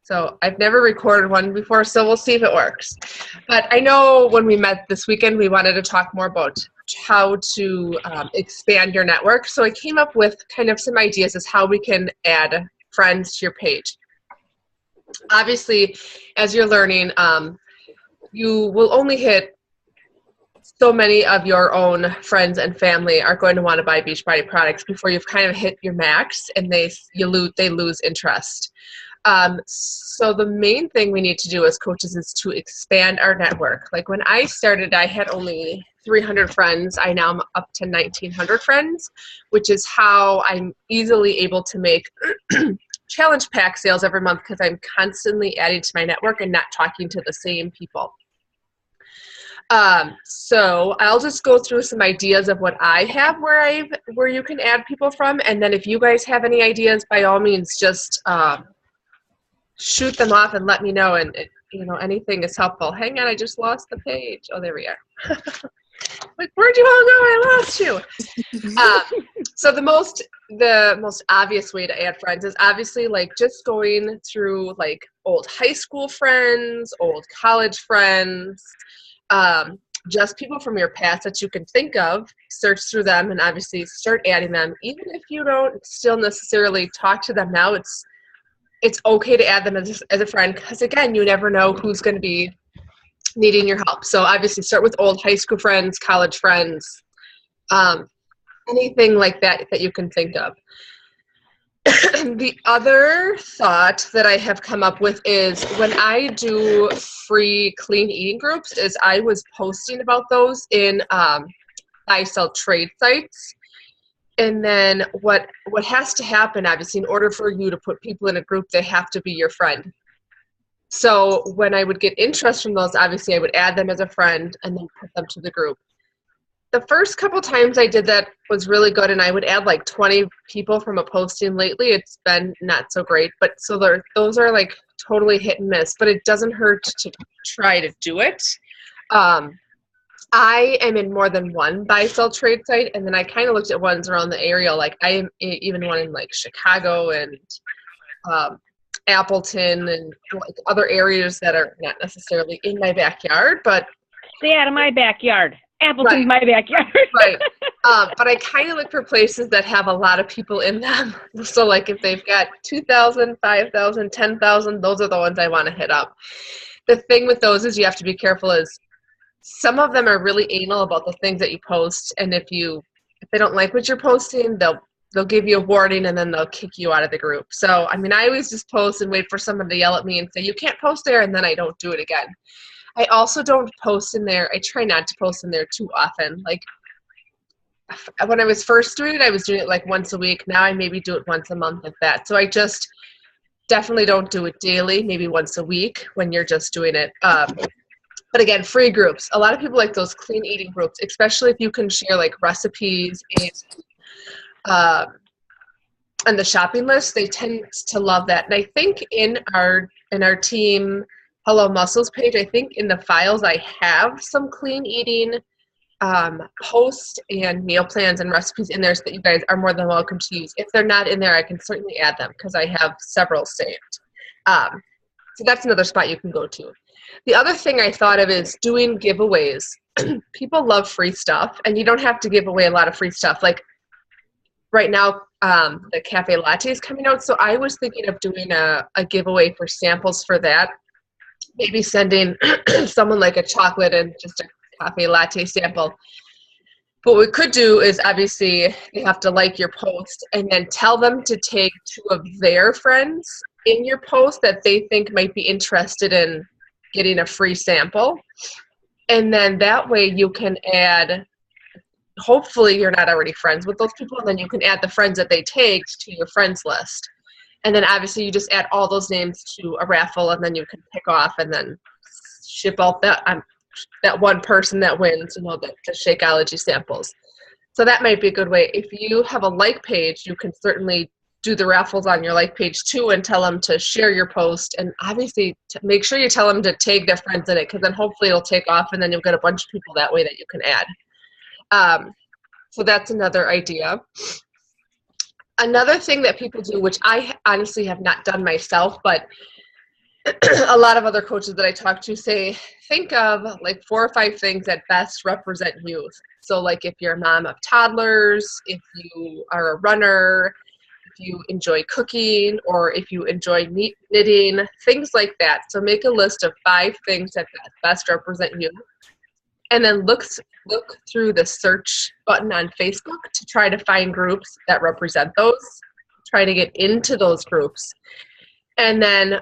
So I've never recorded one before, so we'll see if it works. But I know when we met this weekend, we wanted to talk more about how to expand your network. So I came up with kind of some ideas as how we can add friends to your page. Obviously, as you're learning, you will only hit so many of your own friends and family are going to want to buy Beachbody products before you've kind of hit your max and they lose interest. So the main thing we need to do as coaches is to expand our network. Like when I started, I had only 300 friends. I now am up to 1,900 friends, which is how I'm easily able to make challenge pack sales every month because I'm constantly adding to my network and not talking to the same people. So I'll just go through some ideas of what I have where you can add people from, and then if you guys have any ideas, by all means, just shoot them off and let me know. And anything is helpful. Hang on, I just lost the page. Oh, there we are. Like, where'd you all go? I lost you. So the most obvious way to add friends is obviously like just going through like old high school friends, old college friends. Just people from your past that you can think of, search through them and obviously start adding them. Even if you don't still necessarily talk to them now, it's okay to add them as a friend because, again, you never know who's going to be needing your help. So obviously start with old high school friends, college friends, anything like that you can think of. The other thought that I have come up with is when I do free clean eating groups is I was posting about those in buy sell trade sites. And then what has to happen, obviously, in order for you to put people in a group, they have to be your friend. So when I would get interest from those, obviously I would add them as a friend and then put them to the group. The first couple times I did that was really good, and I would add like 20 people from a posting. Lately, it's been not so great, but so those are like totally hit and miss, but it doesn't hurt to try to do it. I am in more than one buy-sell trade site, and then I kind of looked at ones around the area. Like I am even one in like Chicago and Appleton and like other areas that are not necessarily in my backyard, but stay out of my backyard. Appleton's my backyard. Right. But I kind of look for places that have a lot of people in them. So like if they've got 2,000, 5,000, 10,000, those are the ones I want to hit up. The thing with those is you have to be careful is some of them are really anal about the things that you post. And if they don't like what you're posting, they'll give you a warning and then they'll kick you out of the group. So, I mean, I always just post and wait for someone to yell at me and say, you can't post there, and then I don't do it again. I also don't post in there. I try not to post in there too often. Like when I was first doing it, I was doing it like once a week. Now I maybe do it once a month like that. So I just definitely don't do it daily, maybe once a week when you're just doing it. But again, free groups. A lot of people like those clean eating groups, especially if you can share like recipes and the shopping list. They tend to love that. And I think in our team Hello Muscles page, I think in the files I have some clean eating posts and meal plans and recipes in there so that you guys are more than welcome to use. If they're not in there, I can certainly add them because I have several saved. So that's another spot you can go to. The other thing I thought of is doing giveaways. People love free stuff, and you don't have to give away a lot of free stuff. Like right now, the cafe latte is coming out, so I was thinking of doing a giveaway for samples for that. Maybe sending someone like a chocolate and just a coffee latte sample. But what we could do is obviously they have to like your post and then tell them to take two of their friends in your post that they think might be interested in getting a free sample. And then that way you can add, hopefully you're not already friends with those people, and then you can add the friends that they tagged to your friends list. And then obviously you just add all those names to a raffle, and then you can pick off and then ship out that one person that wins, the Shakeology samples. So that might be a good way. If you have a like page, you can certainly do the raffles on your like page too and tell them to share your post, and obviously make sure you tell them to tag their friends in it, because then hopefully it'll take off and then you'll get a bunch of people that way that you can add. So that's another idea. Another thing that people do, which I honestly have not done myself, but a lot of other coaches that I talk to say, think of like 4 or 5 things that best represent you. So like if you're a mom of toddlers, if you are a runner, if you enjoy cooking, or if you enjoy knitting, things like that. So make a list of 5 things that best represent you. And then look through the search button on Facebook to try to find groups that represent those. Try to get into those groups. And then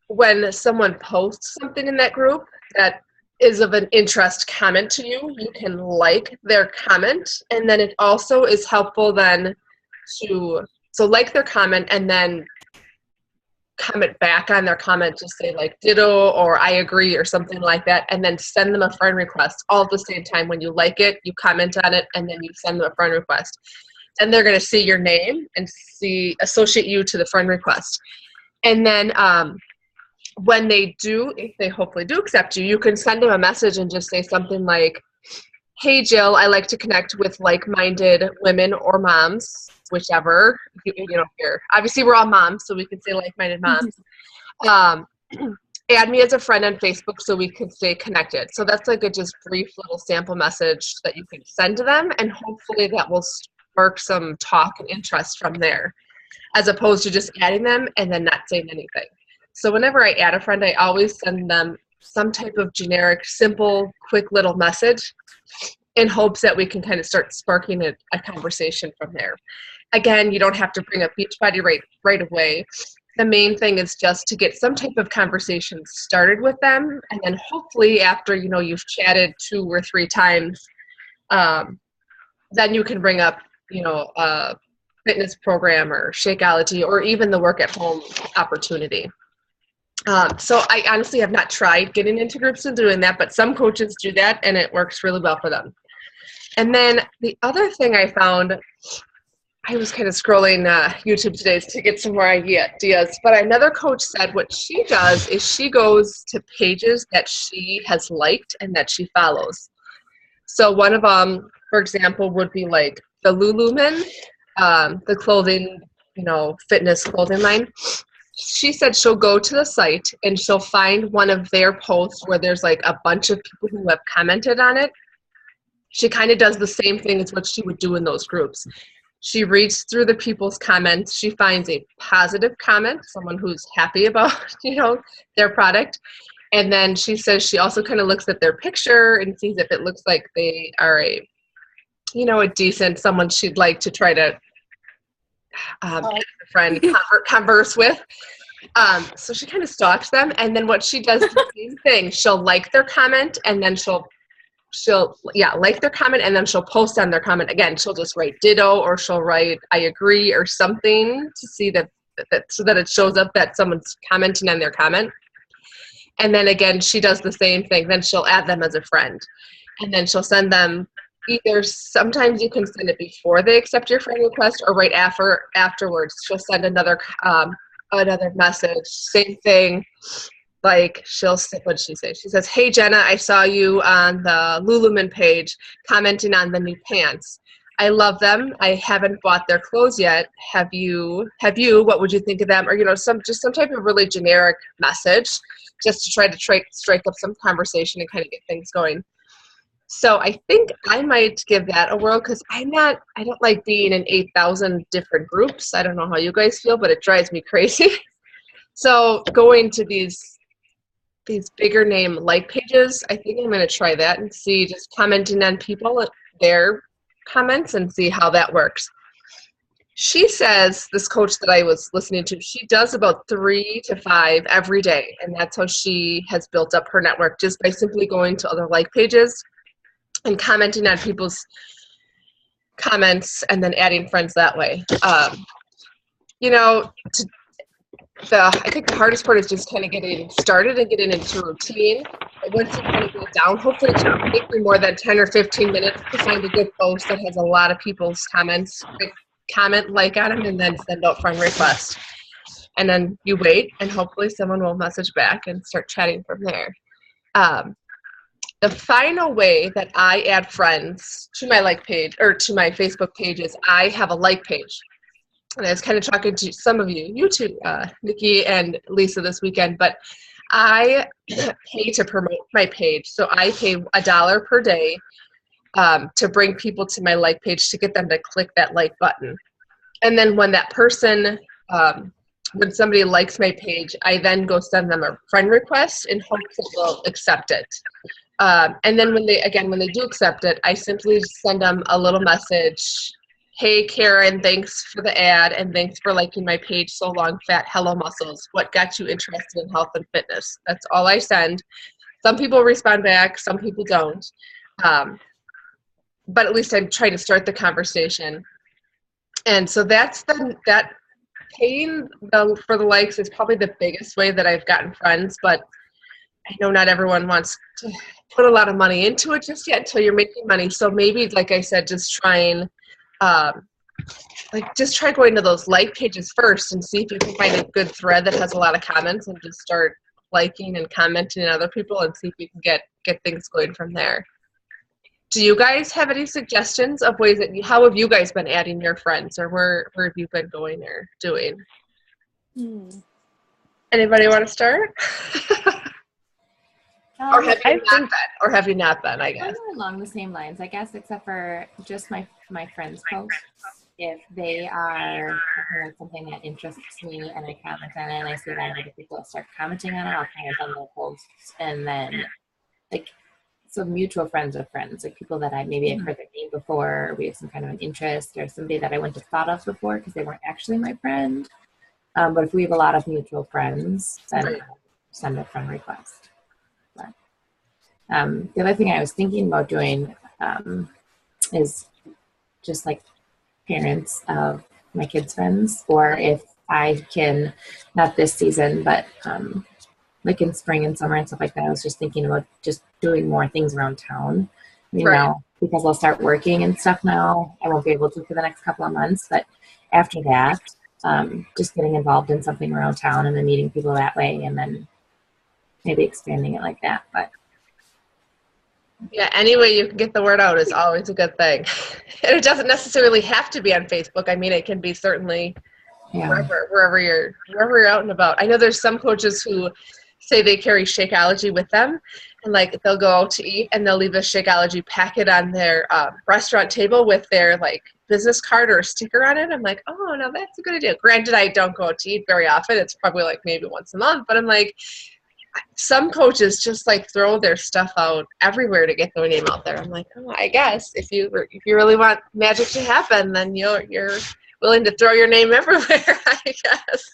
when someone posts something in that group that is of an interest comment to you, you can like their comment. And then it also is helpful then to, so like their comment and then comment back on their comment, just say like ditto or I agree or something like that, and then send them a friend request all at the same time. When you like it, you comment on it, and then you send them a friend request. And they're going to see your name and associate you to the friend request. And then when they do, if they hopefully do accept you, you can send them a message and just say something like, hey Jill, I like to connect with like-minded women or moms, whichever, here. Obviously we're all moms, so we can say like-minded moms. Add me as a friend on Facebook so we can stay connected. So that's like a just brief little sample message that you can send to them, and hopefully that will spark some talk and interest from there, as opposed to just adding them and then not saying anything. So whenever I add a friend, I always send them some type of generic, simple, quick little message in hopes that we can kind of start sparking a conversation from there. Again, you don't have to bring up Beachbody right away. The main thing is just to get some type of conversation started with them, and then hopefully after you've chatted 2 or 3 times, then you can bring up a fitness program or Shakeology or even the work at home opportunity. So I honestly have not tried getting into groups and doing that, but some coaches do that and it works really well for them. And then the other thing I found, I was kind of scrolling YouTube today to get some more ideas, but another coach said what she does is she goes to pages that she has liked and that she follows. So one of them, for example, would be like the Lululemon, the clothing, fitness clothing line. She said she'll go to the site and she'll find one of their posts where there's like a bunch of people who have commented on it. She kind of does the same thing as what she would do in those groups. She reads through the people's comments. She finds a positive comment, someone who's happy about, their product. And then she says she also kind of looks at their picture and sees if it looks like they are a decent, someone she'd like to try to converse with. So she kind of stalks them, and then what she does is the same thing. She'll like their comment, and then she'll like their comment, and then she'll post on their comment again. She'll just write ditto, or she'll write I agree or something to see that so that it shows up that someone's commenting on their comment. And then again, she does the same thing. Then she'll add them as a friend, and then she'll send them either. Sometimes you can send it before they accept your friend request, or right afterwards. She'll send another message, same thing. Like what'd she say? She says, hey Jenna, I saw you on the Lululemon page commenting on the new pants. I love them. I haven't bought their clothes yet. Have you? What would you think of them? Or some type of really generic message, just to try to strike up some conversation and kind of get things going. So I think I might give that a whirl, because I don't like being in 8,000 different groups. I don't know how you guys feel, but it drives me crazy. So going to these bigger name like pages, I think I'm going to try that and see, just commenting on their comments and see how that works. She says, this coach that I was listening to, she does about 3 to 5 every day, and that's how she has built up her network, just by simply going to other like pages and commenting on people's comments and then adding friends that way. I think the hardest part is just kind of getting started and getting into routine. Once you kind of get down, hopefully it shouldn't take you more than 10 or 15 minutes to find a good post that has a lot of people's comments. Comment, like on them, and then send out friend requests. And then you wait, and hopefully someone will message back and start chatting from there. The final way that I add friends to my like page, or to my Facebook page, is I have a like page. and I was kind of talking to some of you two, Nikki and Lisa this weekend, but I pay to promote my page. So I pay $1 per day to bring people to my like page to get them to click that like button. And then when that person, when somebody likes my page, I then go send them a friend request in hopes that they'll accept it. And then when they do accept it, I simply send them a little message. Hey, Karen, thanks for the ad and thanks for liking my page, So Long Fat Hello Muscles. What got you interested in health and fitness? That's all I send. Some people respond back, some people don't. But at least I'm trying to start the conversation. And so that paying for the likes is probably the biggest way that I've gotten friends, but I know not everyone wants to put a lot of money into it just yet until you're making money. So maybe, like I said, just try going to those like pages first and see if you can find a good thread that has a lot of comments and just start liking and commenting on other people and see if you can get things going from there. Do you guys have any suggestions of ways that how have you guys been adding your friends, or where have you been going or doing? Anybody want to start? Or have you not been, I guess? Along the same lines, I guess, except for just my friends' posts. If they are something that interests me and I comment on it and I see that other people start commenting on it, I'll comment on their posts. And then, so mutual friends of friends, like people that I've heard their name before, or we have some kind of an interest, or somebody that I wouldn't have thought of before because they weren't actually my friend. But if we have a lot of mutual friends, then I'll send a friend request. But, the other thing I was thinking about doing is just parents of my kids' friends, or if I can, not this season, but in spring and summer and stuff like that, I was just thinking about just doing more things around town, know, because I'll start working and stuff now. I won't be able to for the next couple of months, but after that, just getting involved in something around town and then meeting people that way, and then maybe expanding it like that. But yeah, any way you can get the word out is always a good thing. And it doesn't necessarily have to be on Facebook. I mean, it can be certainly wherever you're out and about. I know there's some coaches who say they carry Shakeology with them, and they'll go out to eat and they'll leave a Shakeology packet on their restaurant table with their business card or a sticker on it. I'm like, oh, no, that's a good idea. Granted, I don't go out to eat very often. It's probably maybe once a month, but I'm like, some coaches just throw their stuff out everywhere to get their name out there. I'm like, oh, I guess if you really want magic to happen, then you're willing to throw your name everywhere, I guess.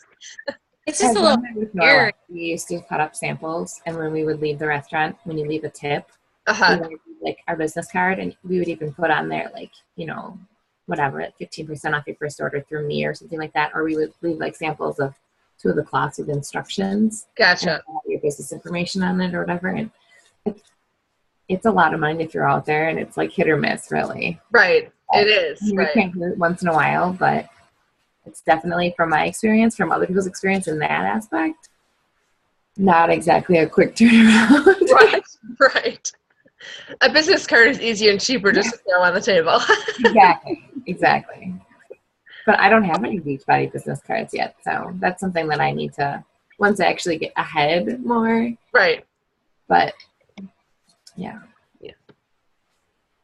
It's just a little weird. We used to cut up samples, and when we would leave the restaurant, when you leave a tip, we would leave, our business card, and we would even put on there whatever, 15% off your first order through me or something like that, or we would leave samples of 2 of the cloths with instructions. Gotcha. Your business information on it or whatever, and it's a lot of money if you're out there, and it's hit or miss, really. Right. It is. You can't do it once in a while, but it's definitely, from my experience, from other people's experience in that aspect, not exactly a quick turnaround. Right. A business card is easier and cheaper just to throw on the table. Exactly. But I don't have any Beachbody business cards yet, so that's something that I need to, once I actually get ahead more. Right. But, yeah.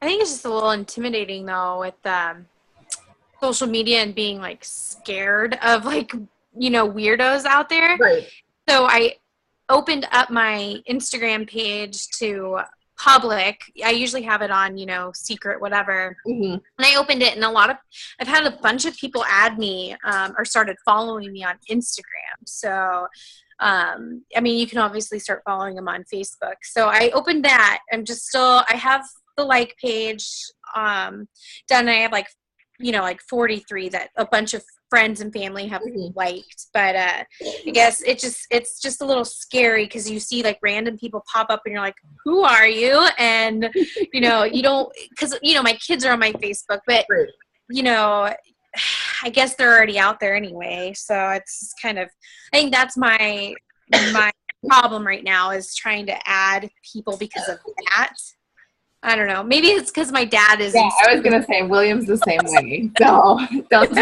I think it's just a little intimidating, though, with social media and being, scared of, weirdos out there. Right. So I opened up my Instagram page to public. I usually have it on, secret, whatever. Mm-hmm. And I opened it, and I've had a bunch of people add me or started following me on Instagram. So, you can obviously start following them on Facebook. So I opened that. I have the like page done. I have 43 that a bunch of friends and family have liked, but I guess it's just a little scary because you see random people pop up and you're like, who are you? And you don't, because my kids are on my Facebook, but I guess they're already out there anyway, so it's kind of, I think that's my problem right now, is trying to add people because of that. I don't know. Maybe it's because my dad is. Yeah, I was gonna say William's the same way. So don't.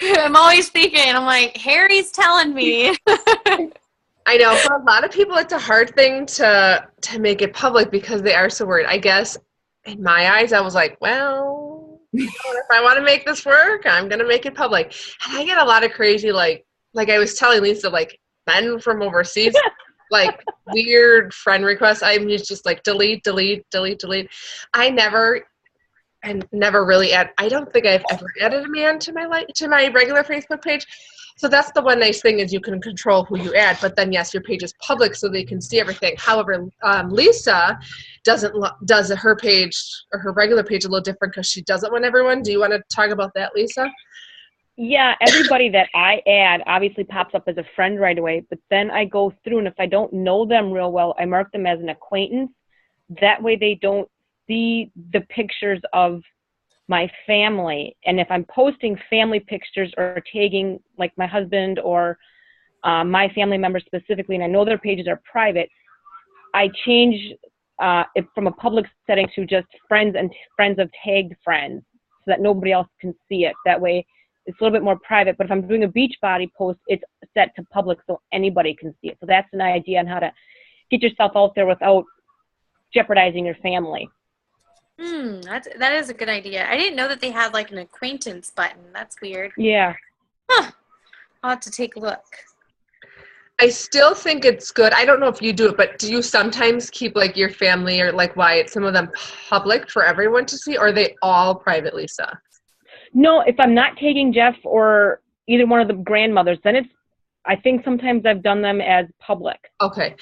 I'm always thinking. I'm like, Harry's telling me. I know for a lot of people, it's a hard thing to make it public because they are so worried. I guess in my eyes, I was like, well, if I want to make this work, I'm gonna make it public. And I get a lot of crazy, like I was telling Lisa, like men from overseas, like weird friend requests. I'm just like delete. I never really add. I don't think I've ever added a man to my regular Facebook page. So that's the one nice thing is you can control who you add, but then yes, your page is public so they can see everything. However, Lisa does her page or her regular page a little different because she doesn't want everyone. Do you want to talk about that, Lisa? Yeah, everybody that I add obviously pops up as a friend right away, but then I go through, and if I don't know them real well, I mark them as an acquaintance. That way they don't see the pictures of my family. And if I'm posting family pictures or tagging like my husband or my family members specifically, and I know their pages are private, I change it from a public setting to just friends and friends of tagged friends so that nobody else can see it. That way it's a little bit more private. But if I'm doing a Beachbody post, it's set to public so anybody can see it. So that's an idea on how to get yourself out there without jeopardizing your family. That is a good idea. I didn't know that they had like an acquaintance button. That's weird. Yeah. Huh. I'll have to take a look. I still think it's good. I don't know if you do it, but do you sometimes keep like your family or like Wyatt, some of them public for everyone to see, or are they all private, Lisa? No, if I'm not taking Jeff or either one of the grandmothers, then I think sometimes I've done them as public. Okay.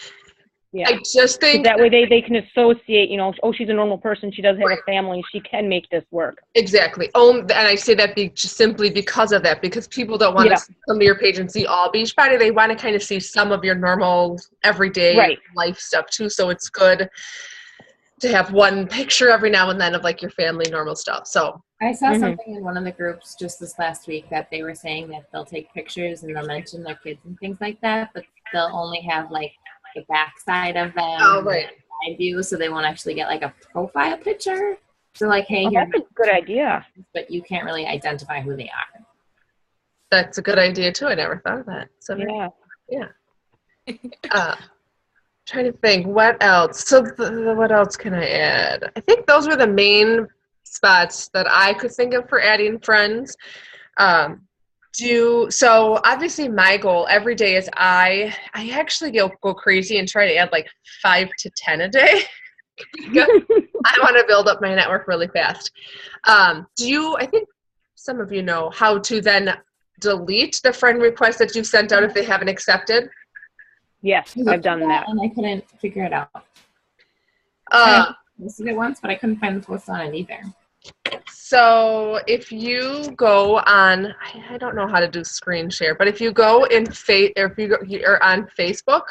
Yeah. I just think that way they can associate, she's a normal person. She does have a family. She can make this work. Exactly. And I say that just simply because of that, because people don't want to come to your page and see all Beachbody. They want to kind of see some of your normal everyday life stuff too. So it's good to have one picture every now and then of like your family normal stuff. So I saw something in one of the groups just this last week that they were saying that they'll take pictures and they'll mention their kids and things like that, but they'll only have like the back side of them, side view, so they won't actually get like a profile picture. So like, hey, that's a good idea. But you can't really identify who they are. That's a good idea too. I never thought of that. So trying to think what else. So what else can I add? I think those were the main spots that I could think of for adding friends. So obviously my goal every day is I actually go crazy and try to add like 5 to 10 a day. I want to build up my network really fast. I think some of you know how to then delete the friend request that you sent out if they haven't accepted. Yes, I've done that. And I couldn't figure it out. I posted it once, but I couldn't find the post on it either. So if you go on, I don't know how to do screen share, but if you go you're on Facebook,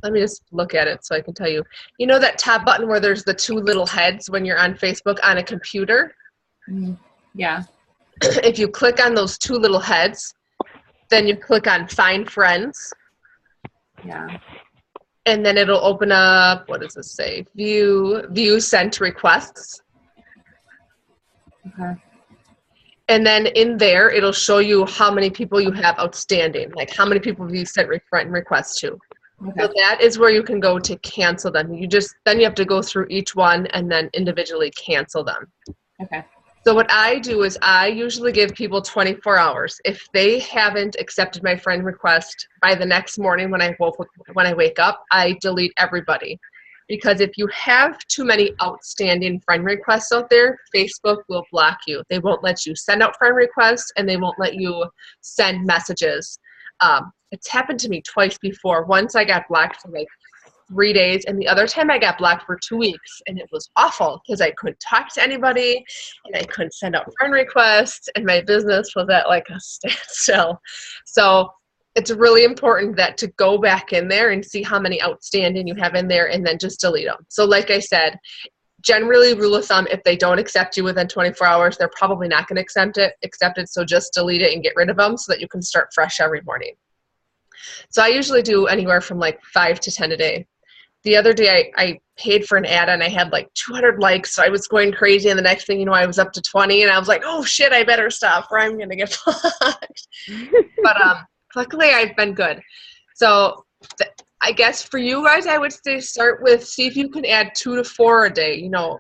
let me just look at it so I can tell you. You know that top button where there's the 2 little heads when you're on Facebook on a computer? Yeah. If you click on those 2 little heads, then you click on Find Friends. Yeah. And then it'll open up, what does it say? View sent requests. Okay. And then in there, it'll show you how many people you have outstanding, like how many people have you sent friend requests to. Okay. So that is where you can go to cancel them. Then you have to go through each one and then individually cancel them. Okay. So what I do is I usually give people 24 hours. If they haven't accepted my friend request by the next morning when I wake up, I delete everybody. Because if you have too many outstanding friend requests out there, Facebook will block you. They won't let you send out friend requests, and they won't let you send messages. It's happened to me twice before. Once I got blocked for like 3 days, and the other time I got blocked for 2 weeks, and it was awful because I couldn't talk to anybody, and I couldn't send out friend requests, and my business was at like a standstill. So it's really important that to go back in there and see how many outstanding you have in there and then just delete them. So like I said, generally rule of thumb, if they don't accept you within 24 hours, they're probably not going to accept it. So just delete it and get rid of them so that you can start fresh every morning. So I usually do anywhere from like 5 to 10 a day. the other day I paid for an ad and I had like 200 likes. So I was going crazy. And the next thing you know, I was up to 20 and I was like, oh shit, I better stop or I'm going to get blocked. But luckily I've been good. So I guess for you guys, I would say start with, see if you can add 2 to 4 a day, you know,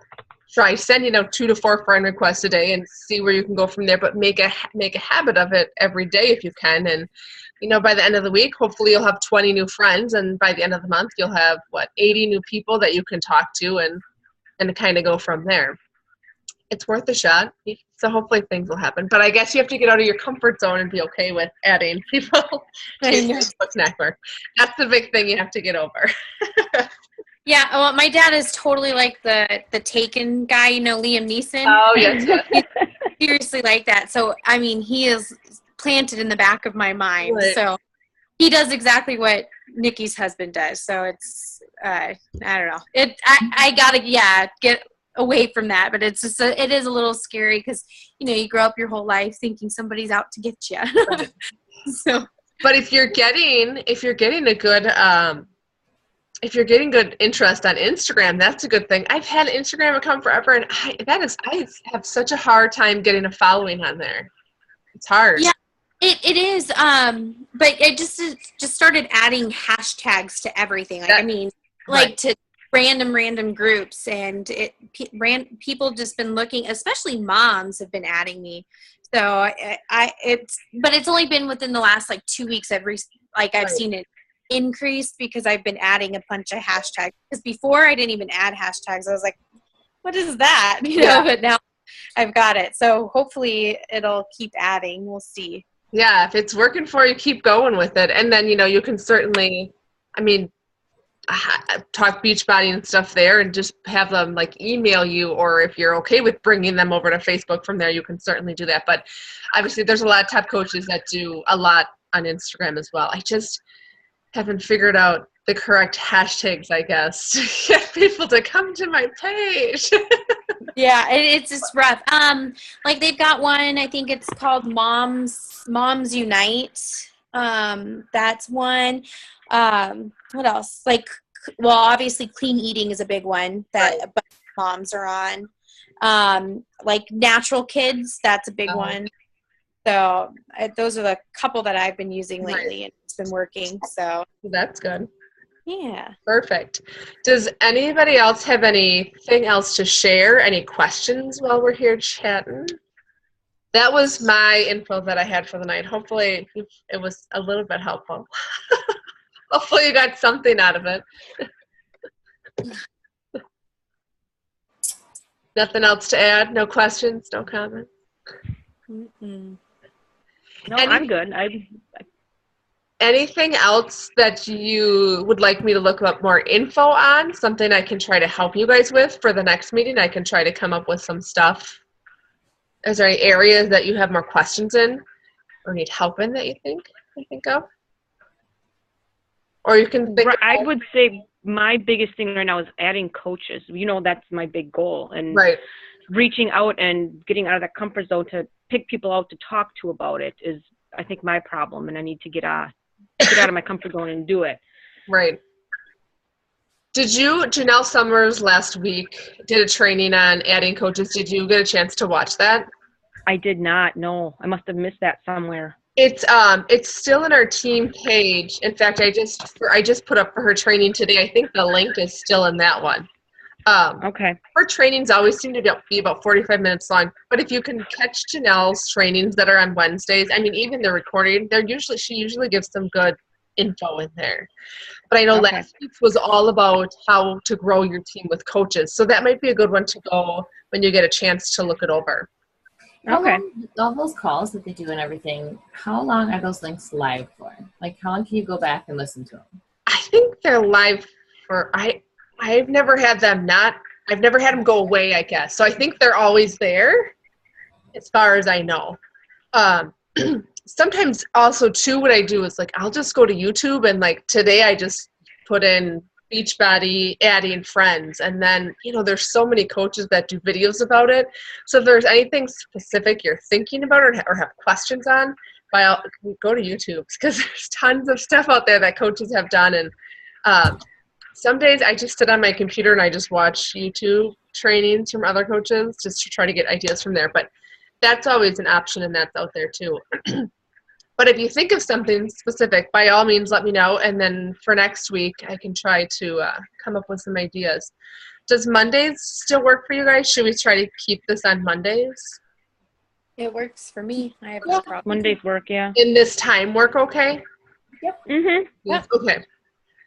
try sending out 2 to 4 friend requests a day and see where you can go from there, but make a habit of it every day if you can. And, you know, by the end of the week, hopefully you'll have 20 new friends. And by the end of the month, you'll have 80 new people that you can talk to and kind of go from there. It's worth a shot. So hopefully things will happen. But I guess you have to get out of your comfort zone and be okay with adding people to your Facebook network. That's the big thing you have to get over. Yeah, well, my dad is totally like the Taken guy, you know, Liam Neeson. Oh, yes. He's seriously like that. So, I mean, he is planted in the back of my mind. Right. So he does exactly what Nikki's husband does. So it's, I don't know. I gotta, get away from that. But it's just, it is a little scary because, you know, you grow up your whole life thinking somebody's out to get you. Right. So, but if you're getting a good, if you're getting good interest on Instagram, that's a good thing. I've had an Instagram account forever, and I have such a hard time getting a following on there. It's hard. Yeah, it is. But I just started adding hashtags to everything. Like, to random groups, and people just been looking. Especially moms have been adding me. So it's only been within the last 2 weeks. I've seen it increased because I've been adding a bunch of hashtags. Because before I didn't even add hashtags. I was like, what is that? You know, but now I've got it. So hopefully it'll keep adding. We'll see. Yeah, if it's working for you, keep going with it. And then, you know, you can certainly, talk Beachbody and stuff there and just have them email you, or if you're okay with bringing them over to Facebook from there, you can certainly do that. But obviously there's a lot of top coaches that do a lot on Instagram as well. I just haven't figured out the correct hashtags, I guess, to get people to come to my page. Yeah, it's just rough. They've got one, I think it's called Moms Unite. That's one. What else? Obviously clean eating is a big one that a bunch of moms are on. Natural Kids, that's a big one. So those are the couple that I've been using lately, and it's been working. So that's good. Yeah. Perfect. Does anybody else have anything else to share? Any questions while we're here chatting? That was my info that I had for the night. Hopefully it was a little bit helpful. Hopefully you got something out of it. Nothing else to add? No questions? No comments? Mm-mm. No, I'm good. Anything else that you would like me to look up more info on? Something I can try to help you guys with for the next meeting? I can try to come up with some stuff. Is there any areas that you have more questions in or need help in that you think of? Or you can think I would say my biggest thing right now is adding coaches. You know, that's my big goal. And reaching out and getting out of that comfort zone to pick people out to talk to about it is, I think, my problem. And I need to get out of my comfort zone and do it. Right. Janelle Summers last week did a training on adding coaches. Did you get a chance to watch that? I did not. No, I must have missed that somewhere. It's still in our team page. In fact, I just put up for her training today. I think the link is still in that one. Okay. Her trainings always seem to be about 45 minutes long. But if you can catch Janelle's trainings that are on Wednesdays, even the recording, she usually gives some good info in there. But I know last week's was all about how to grow your team with coaches. So that might be a good one to go when you get a chance to look it over. Okay. All those calls that they do and everything, how long are those links live for? How long can you go back and listen to them? I think they're live for, I've never had them go away, I guess. So I think they're always there as far as I know. Sometimes also too, what I do is I'll just go to YouTube and today I just put in Beachbody adding friends, and then there's so many coaches that do videos about it. So if there's anything specific you're thinking about or have questions on, go to YouTube, because there's tons of stuff out there that coaches have done, and some days I just sit on my computer and I just watch YouTube trainings from other coaches just to try to get ideas from there. But that's always an option, and that's out there too. But if you think of something specific, by all means, let me know. And then for next week, I can try to come up with some ideas. Does Mondays still work for you guys? Should we try to keep this on Mondays? It works for me. I have no problem. Mondays work, yeah. In this time work okay? Mhm. Yes. Okay.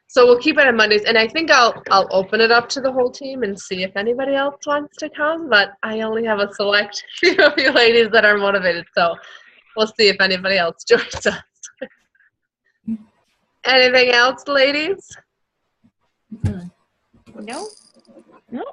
So we'll keep it on Mondays, and I think I'll open it up to the whole team and see if anybody else wants to come. But I only have a select few of you ladies that are motivated, so we'll see if anybody else joins us. Anything else, ladies? Mhm. No? No.